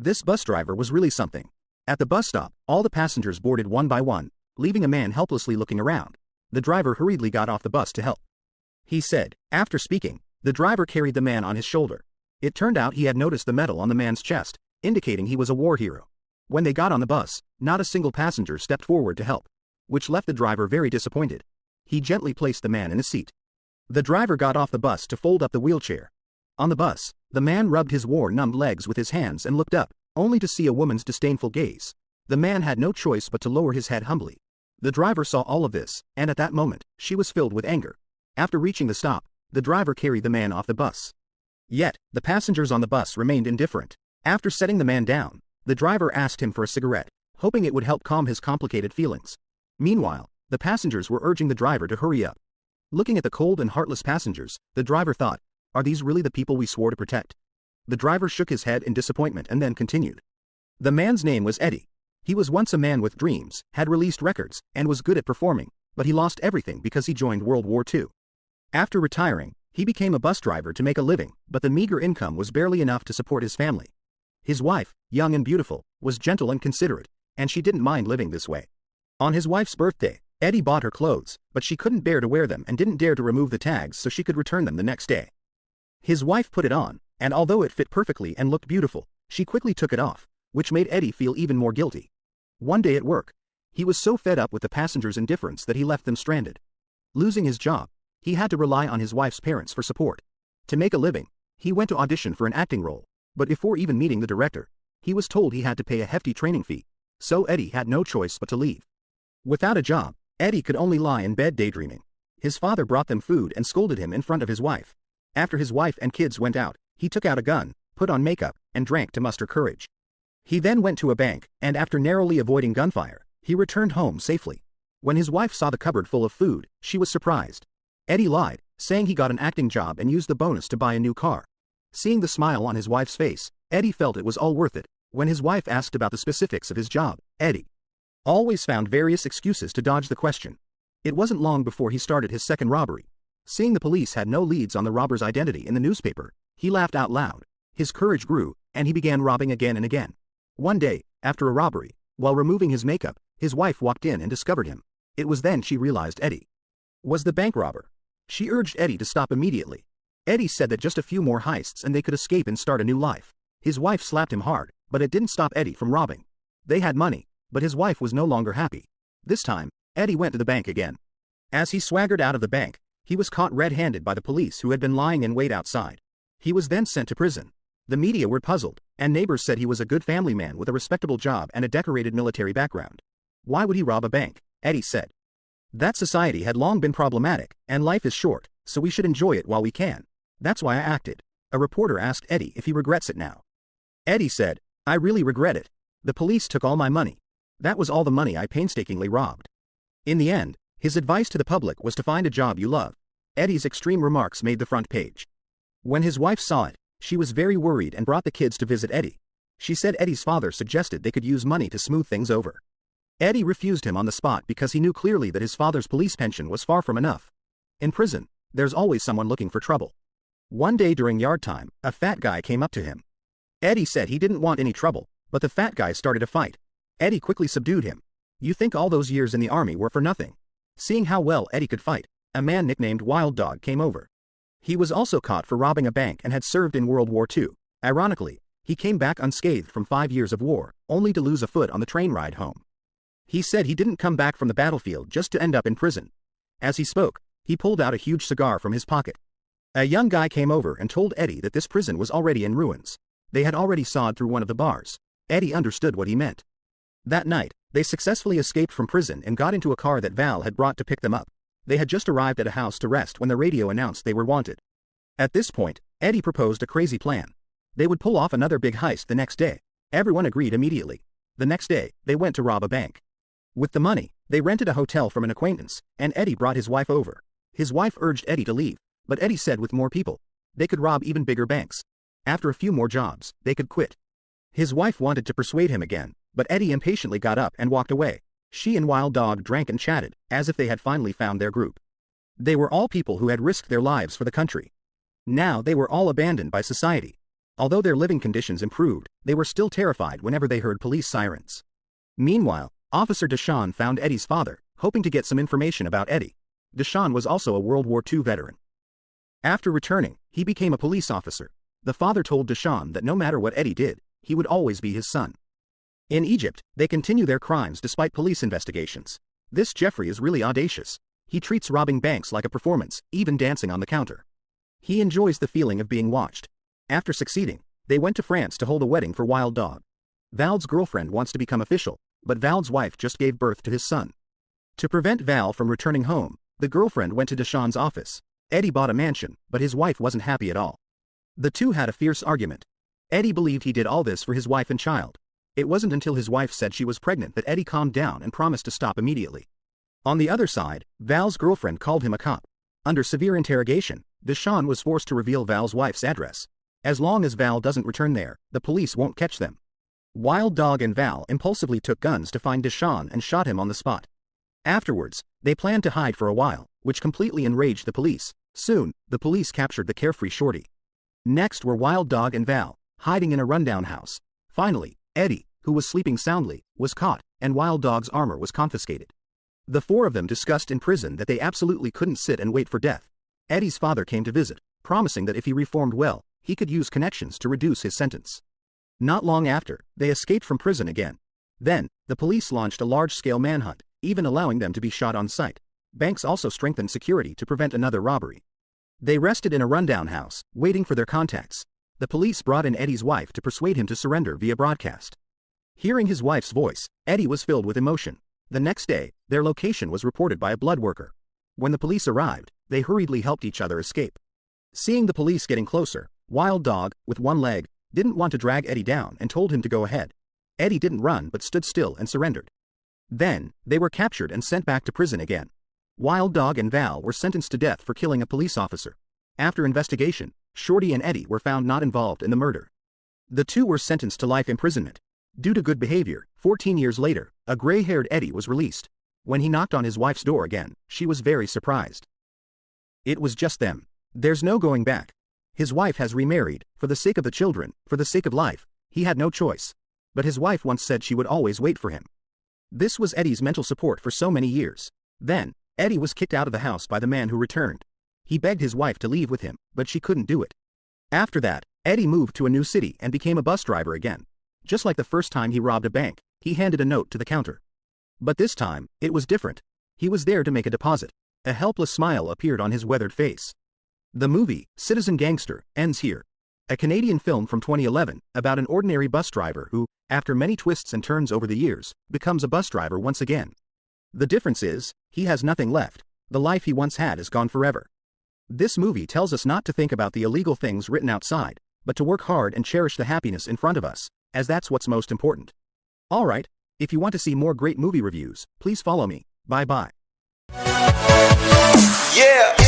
This bus driver was really something. At the bus stop, all the passengers boarded one by one, leaving a man helplessly looking around. The driver hurriedly got off the bus to help. He said, after speaking, the driver carried the man on his shoulder. It turned out he had noticed the medal on the man's chest, indicating he was a war hero. When they got on the bus, not a single passenger stepped forward to help, which left the driver very disappointed. He gently placed the man in his seat. The driver got off the bus to fold up the wheelchair. On the bus, the man rubbed his war-numbed legs with his hands and looked up, only to see a woman's disdainful gaze. The man had no choice but to lower his head humbly. The driver saw all of this, and at that moment, she was filled with anger. After reaching the stop, the driver carried the man off the bus. Yet, the passengers on the bus remained indifferent. After setting the man down, the driver asked him for a cigarette, hoping it would help calm his complicated feelings. Meanwhile, the passengers were urging the driver to hurry up. Looking at the cold and heartless passengers, the driver thought, are these really the people we swore to protect? The driver shook his head in disappointment and then continued. The man's name was Eddie. He was once a man with dreams, had released records, and was good at performing, but he lost everything because he joined World War II. After retiring, he became a bus driver to make a living, but the meager income was barely enough to support his family. His wife, young and beautiful, was gentle and considerate, and she didn't mind living this way. On his wife's birthday, Eddie bought her clothes, but she couldn't bear to wear them and didn't dare to remove the tags so she could return them the next day. His wife put it on, and although it fit perfectly and looked beautiful, she quickly took it off, which made Eddie feel even more guilty. One day at work, he was so fed up with the passengers' indifference that he left them stranded. Losing his job, he had to rely on his wife's parents for support. To make a living, he went to audition for an acting role, but before even meeting the director, he was told he had to pay a hefty training fee, so Eddie had no choice but to leave. Without a job, Eddie could only lie in bed daydreaming. His father brought them food and scolded him in front of his wife. After his wife and kids went out, he took out a gun, put on makeup, and drank to muster courage. He then went to a bank, and after narrowly avoiding gunfire, he returned home safely. When his wife saw the cupboard full of food, she was surprised. Eddie lied, saying he got an acting job and used the bonus to buy a new car. Seeing the smile on his wife's face, Eddie felt it was all worth it. When his wife asked about the specifics of his job, Eddie always found various excuses to dodge the question. It wasn't long before he started his second robbery. Seeing the police had no leads on the robber's identity in the newspaper, he laughed out loud. His courage grew, and he began robbing again and again. One day, after a robbery, while removing his makeup, his wife walked in and discovered him. It was then she realized Eddie was the bank robber. She urged Eddie to stop immediately. Eddie said that just a few more heists and they could escape and start a new life. His wife slapped him hard, but it didn't stop Eddie from robbing. They had money, but his wife was no longer happy. This time, Eddie went to the bank again. As he swaggered out of the bank, he was caught red-handed by the police who had been lying in wait outside. He was then sent to prison. The media were puzzled, and neighbors said he was a good family man with a respectable job and a decorated military background. Why would he rob a bank? Eddie said. That society had long been problematic, and life is short, so we should enjoy it while we can. That's why I acted. A reporter asked Eddie if he regrets it now. Eddie said, I really regret it. The police took all my money. That was all the money I painstakingly robbed. In the end, his advice to the public was to find a job you love. Eddie's extreme remarks made the front page. When his wife saw it, she was very worried and brought the kids to visit Eddie. She said Eddie's father suggested they could use money to smooth things over. Eddie refused him on the spot because he knew clearly that his father's police pension was far from enough. In prison, there's always someone looking for trouble. One day during yard time, a fat guy came up to him. Eddie said he didn't want any trouble, but the fat guy started a fight. Eddie quickly subdued him. You think all those years in the army were for nothing? Seeing how well Eddie could fight, a man nicknamed Wild Dog came over. He was also caught for robbing a bank and had served in World War II. Ironically, he came back unscathed from 5 years of war, only to lose a foot on the train ride home. He said he didn't come back from the battlefield just to end up in prison. As he spoke, he pulled out a huge cigar from his pocket. A young guy came over and told Eddie that this prison was already in ruins. They had already sawed through one of the bars. Eddie understood what he meant. That night, they successfully escaped from prison and got into a car that Val had brought to pick them up. They had just arrived at a house to rest when the radio announced they were wanted. At this point, Eddie proposed a crazy plan. They would pull off another big heist the next day. Everyone agreed immediately. The next day, they went to rob a bank. With the money, they rented a hotel from an acquaintance, and Eddie brought his wife over. His wife urged Eddie to leave, but Eddie said with more people, they could rob even bigger banks. After a few more jobs, they could quit. His wife wanted to persuade him again, but Eddie impatiently got up and walked away. She and Wild Dog drank and chatted, as if they had finally found their group. They were all people who had risked their lives for the country. Now they were all abandoned by society. Although their living conditions improved, they were still terrified whenever they heard police sirens. Meanwhile, Officer Deshawn found Eddie's father, hoping to get some information about Eddie. Deshawn was also a World War II veteran. After returning, he became a police officer. The father told Deshawn that no matter what Eddie did, he would always be his son. In Egypt, they continue their crimes despite police investigations. This Jeffrey is really audacious. He treats robbing banks like a performance, even dancing on the counter. He enjoys the feeling of being watched. After succeeding, they went to France to hold a wedding for Wild Dog. Val's girlfriend wants to become official, but Val's wife just gave birth to his son. To prevent Val from returning home, the girlfriend went to Deshawn's office. Eddie bought a mansion, but his wife wasn't happy at all. The two had a fierce argument. Eddie believed he did all this for his wife and child. It wasn't until his wife said she was pregnant that Eddie calmed down and promised to stop immediately. On the other side, Val's girlfriend called him a cop. Under severe interrogation, Deshawn was forced to reveal Val's wife's address. As long as Val doesn't return there, the police won't catch them. Wild Dog and Val impulsively took guns to find Deshawn and shot him on the spot. Afterwards, they planned to hide for a while, which completely enraged the police. Soon, the police captured the carefree shorty. Next were Wild Dog and Val, hiding in a rundown house. Finally, Eddie, who was sleeping soundly, was caught, and Wild Dog's armor was confiscated. The four of them discussed in prison that they absolutely couldn't sit and wait for death. Eddie's father came to visit, promising that if he reformed well, he could use connections to reduce his sentence. Not long after, they escaped from prison again. Then, the police launched a large-scale manhunt, even allowing them to be shot on sight. Banks also strengthened security to prevent another robbery. They rested in a rundown house, waiting for their contacts. The police brought in Eddie's wife to persuade him to surrender via broadcast. Hearing his wife's voice, Eddie was filled with emotion. The next day, their location was reported by a blood worker. When the police arrived, they hurriedly helped each other escape. Seeing the police getting closer, Wild Dog, with one leg, didn't want to drag Eddie down and told him to go ahead. Eddie didn't run but stood still and surrendered. Then, they were captured and sent back to prison again. Wild Dog and Val were sentenced to death for killing a police officer. After investigation, Shorty and Eddie were found not involved in the murder. The two were sentenced to life imprisonment. Due to good behavior, 14 years later, a gray-haired Eddie was released. When he knocked on his wife's door again, she was very surprised. It was just them. There's no going back. His wife has remarried, for the sake of the children, for the sake of life. He had no choice. But his wife once said she would always wait for him. This was Eddie's mental support for so many years. Then, Eddie was kicked out of the house by the man who returned. He begged his wife to leave with him, but she couldn't do it. After that, Eddie moved to a new city and became a bus driver again. Just like the first time he robbed a bank, he handed a note to the counter. But this time, it was different. He was there to make a deposit. A helpless smile appeared on his weathered face. The movie, Citizen Gangster, ends here. A Canadian film from 2011, about an ordinary bus driver who, after many twists and turns over the years, becomes a bus driver once again. The difference is, he has nothing left. The life he once had is gone forever. This movie tells us not to think about the illegal things written outside, but to work hard and cherish the happiness in front of us, as that's what's most important. Alright, if you want to see more great movie reviews, please follow me. Bye bye. Yeah.